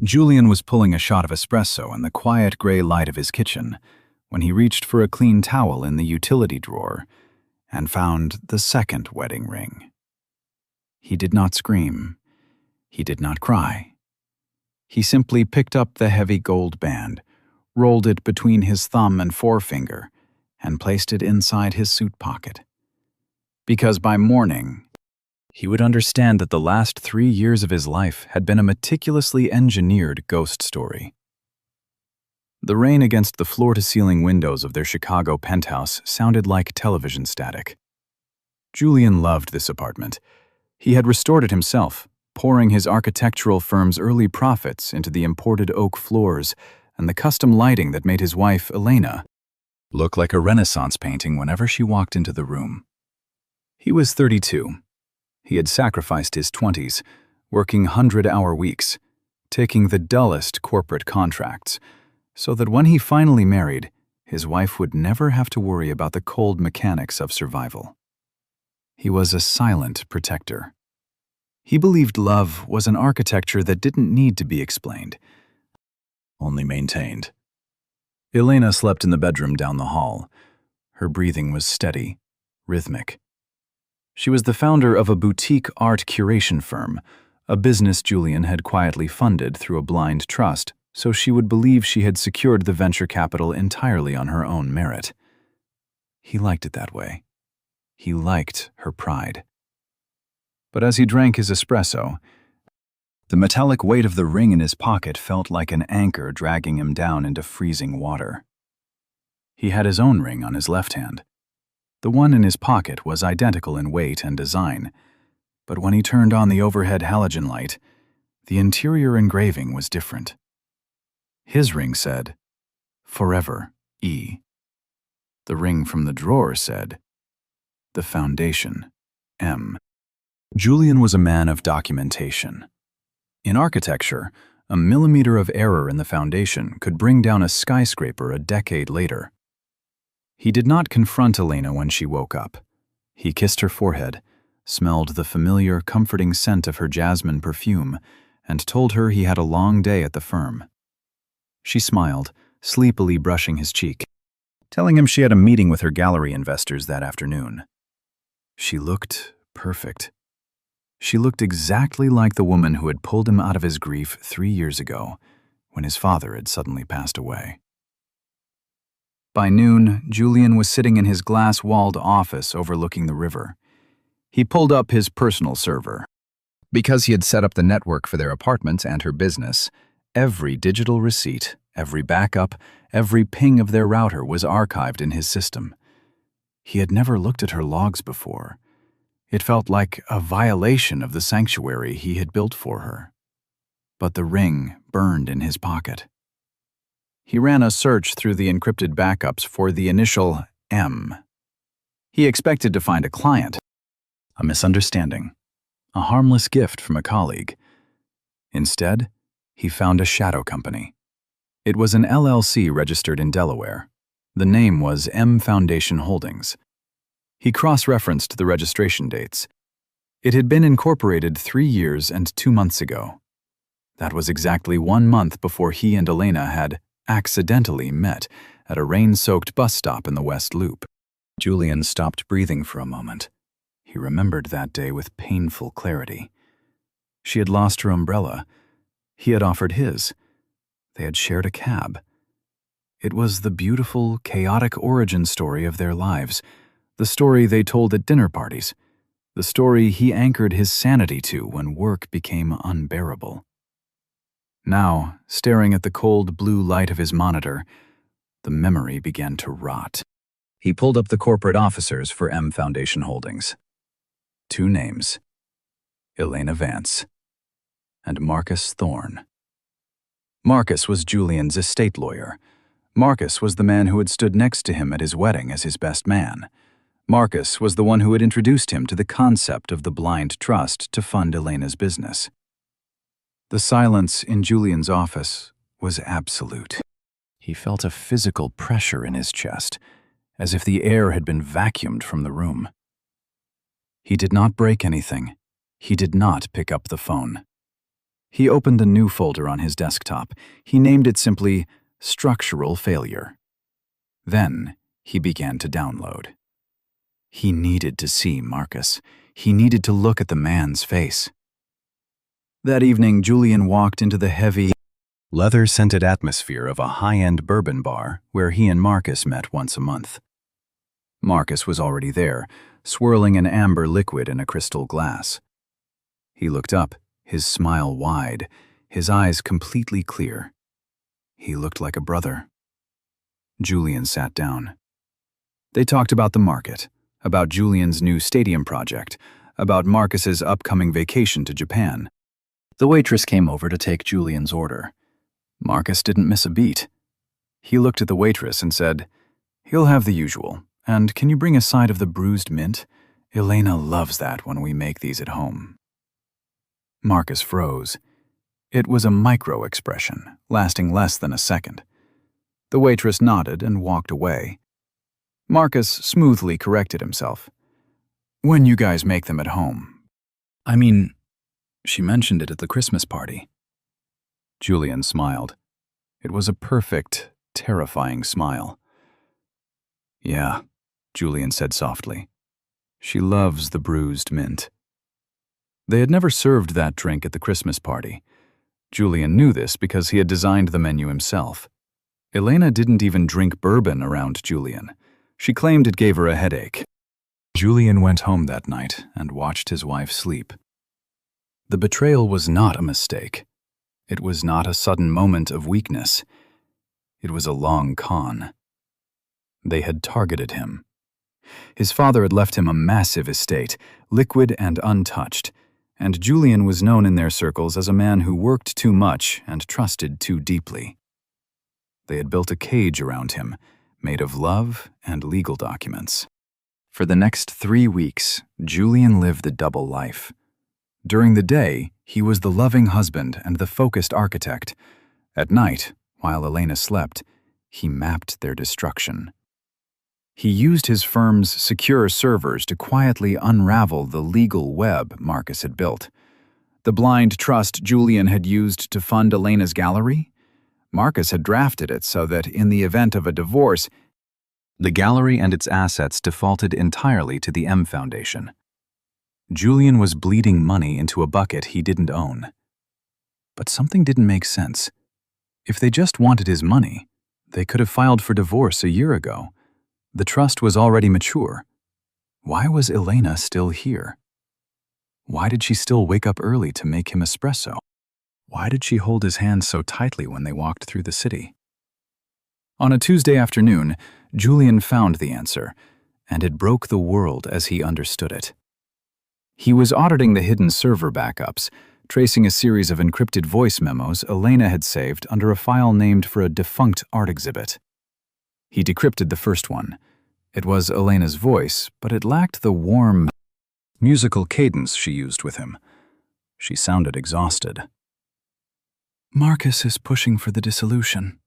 Julian was pulling a shot of espresso in the quiet gray light of his kitchen when he reached for a clean towel in the utility drawer and found the second wedding ring. He did not scream. He did not cry. He simply picked up the heavy gold band, rolled it between his thumb and forefinger, and placed it inside his suit pocket. Because by morning, he would understand that the last 3 years of his life had been a meticulously engineered ghost story. The rain against the floor-to-ceiling windows of their Chicago penthouse sounded like television static. Julian loved this apartment. He had restored it himself, pouring his architectural firm's early profits into the imported oak floors and the custom lighting that made his wife, Elena, look like a Renaissance painting whenever she walked into the room. He was 32. He had sacrificed his 20s, working 100-hour weeks, taking the dullest corporate contracts, so that when he finally married, his wife would never have to worry about the cold mechanics of survival. He was a silent protector. He believed love was an architecture that didn't need to be explained, only maintained. Elena slept in the bedroom down the hall. Her breathing was steady, rhythmic. She was the founder of a boutique art curation firm, a business Julian had quietly funded through a blind trust, so she would believe she had secured the venture capital entirely on her own merit. He liked it that way. He liked her pride. But as he drank his espresso, the metallic weight of the ring in his pocket felt like an anchor dragging him down into freezing water. He had his own ring on his left hand. The one in his pocket was identical in weight and design, but when he turned on the overhead halogen light, the interior engraving was different. His ring said, "Forever, E." The ring from the drawer said, "The Foundation, M." Julian was a man of documentation. In architecture, a millimeter of error in the foundation could bring down a skyscraper a decade later. He did not confront Elena when she woke up. He kissed her forehead, smelled the familiar, comforting scent of her jasmine perfume, and told her he had a long day at the firm. She smiled, sleepily brushing his cheek, telling him she had a meeting with her gallery investors that afternoon. She looked perfect. She looked exactly like the woman who had pulled him out of his grief 3 years ago, when his father had suddenly passed away. By noon, Julian was sitting in his glass-walled office overlooking the river. He pulled up his personal server. Because he had set up the network for their apartment and her business, every digital receipt, every backup, every ping of their router was archived in his system. He had never looked at her logs before. It felt like a violation of the sanctuary he had built for her. But the ring burned in his pocket. He ran a search through the encrypted backups for the initial M. He expected to find a client, a misunderstanding, a harmless gift from a colleague. Instead, he found a shadow company. It was an LLC registered in Delaware. The name was M Foundation Holdings. He cross-referenced the registration dates. It had been incorporated 3 years and 2 months ago. That was exactly 1 month before he and Elena had accidentally met at a rain-soaked bus stop in the West Loop. Julian stopped breathing for a moment. He remembered that day with painful clarity. She had lost her umbrella. He had offered his. They had shared a cab. It was the beautiful, chaotic origin story of their lives, the story they told at dinner parties, the story he anchored his sanity to when work became unbearable. Now, staring at the cold blue light of his monitor, the memory began to rot. He pulled up the corporate officers for M Foundation Holdings. 2 names: Elena Vance and Marcus Thorne. Marcus was Julian's estate lawyer. Marcus was the man who had stood next to him at his wedding as his best man. Marcus was the one who had introduced him to the concept of the blind trust to fund Elena's business. The silence in Julian's office was absolute. He felt a physical pressure in his chest, as if the air had been vacuumed from the room. He did not break anything. He did not pick up the phone. He opened a new folder on his desktop. He named it simply Structural Failure. Then he began to download. He needed to see Marcus. He needed to look at the man's face. That evening, Julian walked into the heavy, leather-scented atmosphere of a high-end bourbon bar where he and Marcus met once a month. Marcus was already there, swirling an amber liquid in a crystal glass. He looked up, his smile wide, his eyes completely clear. He looked like a brother. Julian sat down. They talked about the market, about Julian's new stadium project, about Marcus's upcoming vacation to Japan. The waitress came over to take Julian's order. Marcus didn't miss a beat. He looked at the waitress and said, "He'll have the usual, and can you bring a side of the bruised mint? Elena loves that when we make these at home." Marcus froze. It was a micro-expression, lasting less than a second. The waitress nodded and walked away. Marcus smoothly corrected himself. "When you guys make them at home." "I mean, she mentioned it at the Christmas party." Julian smiled. It was a perfect, terrifying smile. "Yeah," Julian said softly. "She loves the bruised mint." They had never served that drink at the Christmas party. Julian knew this because he had designed the menu himself. Elena didn't even drink bourbon around Julian. She claimed it gave her a headache. Julian went home that night and watched his wife sleep. The betrayal was not a mistake. It was not a sudden moment of weakness. It was a long con. They had targeted him. His father had left him a massive estate, liquid and untouched, and Julian was known in their circles as a man who worked too much and trusted too deeply. They had built a cage around him, made of love and legal documents. For the next 3 weeks, Julian lived a double life. During the day, he was the loving husband and the focused architect. At night, while Elena slept, he mapped their destruction. He used his firm's secure servers to quietly unravel the legal web Marcus had built. The blind trust Julian had used to fund Elena's gallery? Marcus had drafted it so that in the event of a divorce, the gallery and its assets defaulted entirely to the M Foundation. Julian was bleeding money into a bucket he didn't own. But something didn't make sense. If they just wanted his money, they could have filed for divorce a year ago. The trust was already mature. Why was Elena still here? Why did she still wake up early to make him espresso? Why did she hold his hand so tightly when they walked through the city? On a Tuesday afternoon, Julian found the answer, and it broke the world as he understood it. He was auditing the hidden server backups, tracing a series of encrypted voice memos Elena had saved under a file named for a defunct art exhibit. He decrypted the first one. It was Elena's voice, but it lacked the warm, musical cadence she used with him. She sounded exhausted. "Marcus is pushing for the dissolution,"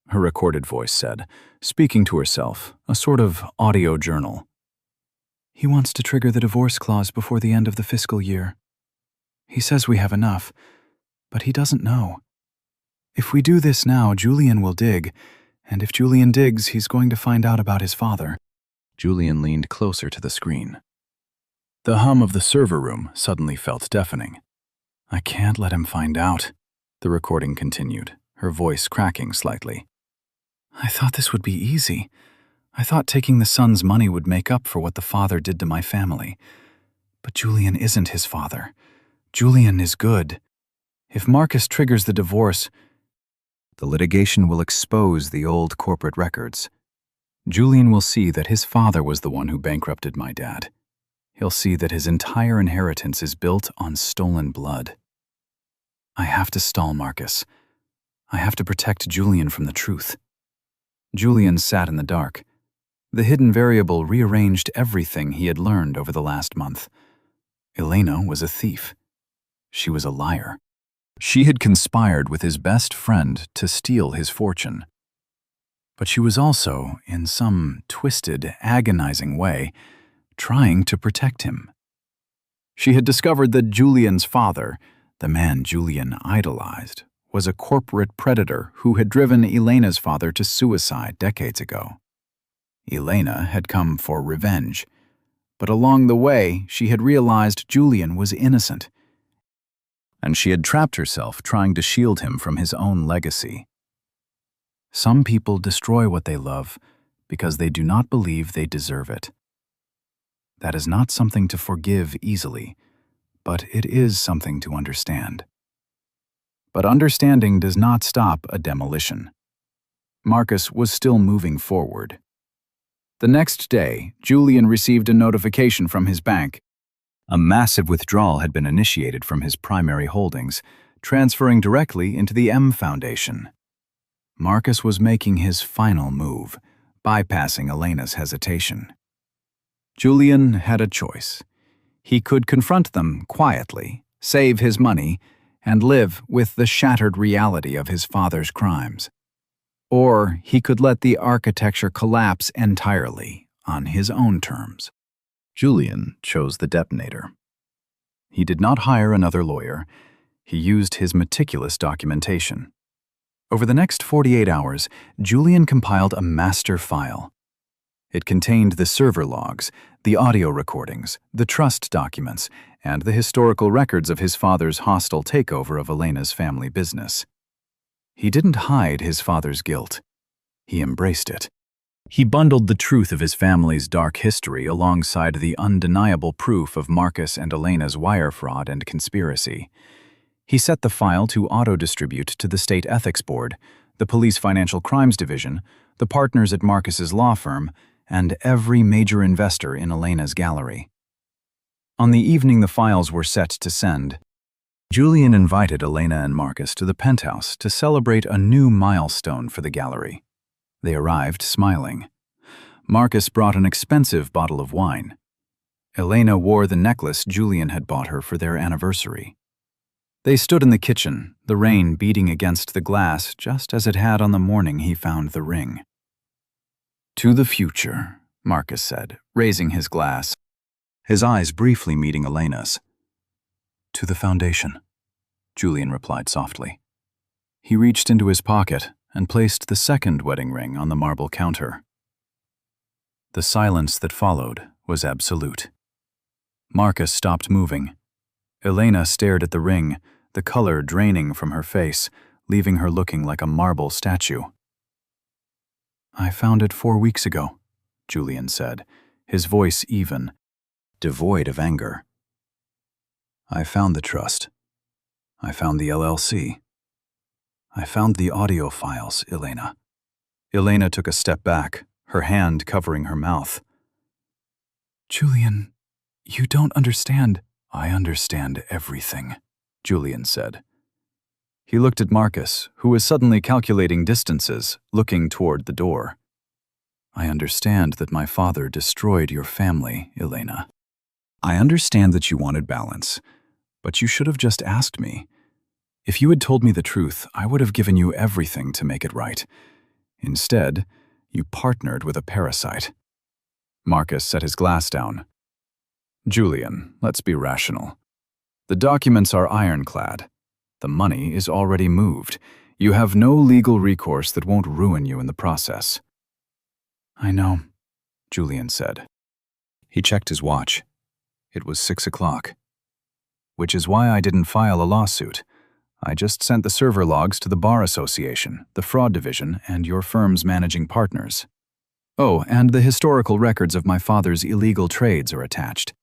her recorded voice said, speaking to herself, a sort of audio journal. "He wants to trigger the divorce clause before the end of the fiscal year. He says we have enough, but he doesn't know. If we do this now, Julian will dig, and if Julian digs, he's going to find out about his father." Julian leaned closer to the screen. The hum of the server room suddenly felt deafening. "I can't let him find out," the recording continued, her voice cracking slightly. "I thought this would be easy. I thought taking the son's money would make up for what the father did to my family. But Julian isn't his father. Julian is good. If Marcus triggers the divorce, the litigation will expose the old corporate records. Julian will see that his father was the one who bankrupted my dad. He'll see that his entire inheritance is built on stolen blood. I have to stall Marcus. I have to protect Julian from the truth." Julian sat in the dark. The hidden variable rearranged everything he had learned over the last month. Elena was a thief. She was a liar. She had conspired with his best friend to steal his fortune. But she was also, in some twisted, agonizing way, trying to protect him. She had discovered that Julian's father, The man Julian idolized was a corporate predator who had driven Elena's father to suicide decades ago. Elena had come for revenge, but along the way she had realized Julian was innocent, and she had trapped herself trying to shield him from his own legacy. Some people destroy what they love because they do not believe they deserve it. That is not something to forgive easily, but it is something to understand. But understanding does not stop a demolition. Marcus was still moving forward. The next day, Julian received a notification from his bank. A massive withdrawal had been initiated from his primary holdings, transferring directly into the M Foundation. Marcus was making his final move, bypassing Elena's hesitation. Julian had a choice. He could confront them quietly, save his money, and live with the shattered reality of his father's crimes. Or he could let the architecture collapse entirely on his own terms. Julian chose the Detonator. He did not hire another lawyer. He used his meticulous documentation. Over the next 48 hours, Julian compiled a master file. It contained the server logs, the audio recordings, the trust documents, and the historical records of his father's hostile takeover of Elena's family business. He didn't hide his father's guilt. He embraced it. He bundled the truth of his family's dark history alongside the undeniable proof of Marcus and Elena's wire fraud and conspiracy. He set the file to auto-distribute to the State Ethics Board, the Police Financial Crimes Division, the partners at Marcus's law firm, and every major investor in Elena's gallery. On the evening the files were set to send, Julian invited Elena and Marcus to the penthouse to celebrate a new milestone for the gallery. They arrived smiling. Marcus brought an expensive bottle of wine. Elena wore the necklace Julian had bought her for their anniversary. They stood in the kitchen, the rain beating against the glass just as it had on the morning he found the ring. "To the future," Marcus said, raising his glass, his eyes briefly meeting Elena's. "To the foundation," Julian replied softly. He reached into his pocket and placed the second wedding ring on the marble counter. The silence that followed was absolute. Marcus stopped moving. Elena stared at the ring, the color draining from her face, leaving her looking like a marble statue. "I found it 4 weeks ago," Julian said, his voice even, devoid of anger. "I found the trust. I found the LLC. I found the audio files, Elena." Elena took a step back, her hand covering her mouth. "Julian, you don't understand." "I understand everything," Julian said. He looked at Marcus, who was suddenly calculating distances, looking toward the door. "I understand that my father destroyed your family, Elena. I understand that you wanted balance, but you should have just asked me. If you had told me the truth, I would have given you everything to make it right. Instead, you partnered with a parasite." Marcus set his glass down. "Julian, let's be rational. The documents are ironclad. The money is already moved. You have no legal recourse that won't ruin you in the process." "I know," Julian said. He checked his watch. It was 6 o'clock. "Which is why I didn't file a lawsuit. I just sent the server logs to the Bar Association, the Fraud Division, and your firm's managing partners. Oh, and the historical records of my father's illegal trades are attached.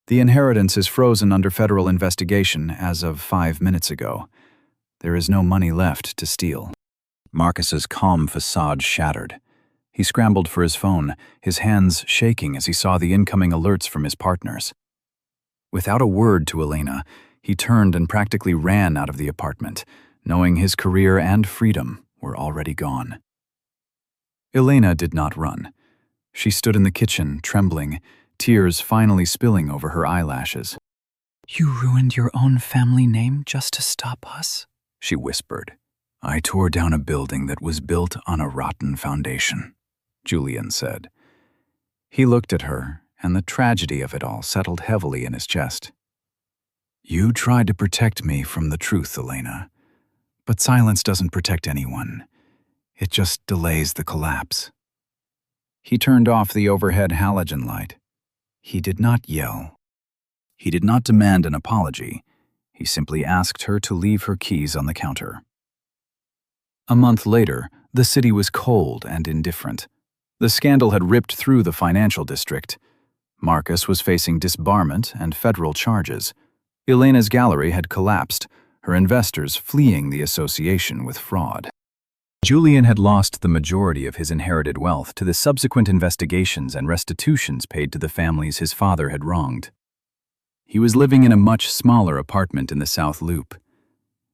The inheritance is frozen under federal investigation as of 5 minutes ago. There is no money left to steal." Marcus's calm facade shattered. He scrambled for his phone, his hands shaking as he saw the incoming alerts from his partners. Without a word to Elena, he turned and practically ran out of the apartment, knowing his career and freedom were already gone. Elena did not run. She stood in the kitchen, trembling, tears finally spilling over her eyelashes. "You ruined your own family name just to stop us?" she whispered. "I tore down a building that was built on a rotten foundation," Julian said. He looked at her, and the tragedy of it all settled heavily in his chest. You tried to protect me from the truth, Elena. But silence doesn't protect anyone. It just delays the collapse. He turned off the overhead halogen light. He did not yell. He did not demand an apology. He simply asked her to leave her keys on the counter. A month later, the city was cold and indifferent. The scandal had ripped through the financial district. Marcus was facing disbarment and federal charges. Elena's gallery had collapsed, her investors fleeing the association with fraud. Julian had lost the majority of his inherited wealth to the subsequent investigations and restitutions paid to the families his father had wronged. He was living in a much smaller apartment in the South Loop.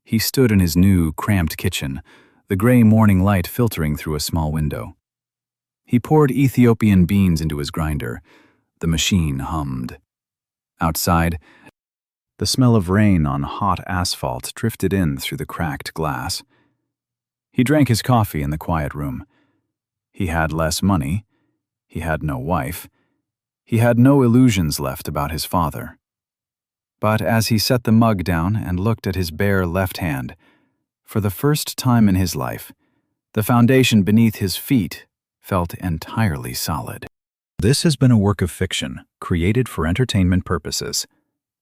He stood in his new, cramped kitchen, the gray morning light filtering through a small window. He poured Ethiopian beans into his grinder. The machine hummed. Outside, the smell of rain on hot asphalt drifted in through the cracked glass. He drank his coffee in the quiet room. He had less money. He had no wife. He had no illusions left about his father. But as he set the mug down and looked at his bare left hand, for the first time in his life, the foundation beneath his feet felt entirely solid. This has been a work of fiction, created for entertainment purposes.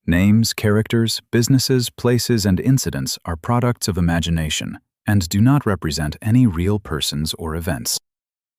Names, characters, businesses, places, and incidents are products of imagination and do not represent any real persons or events.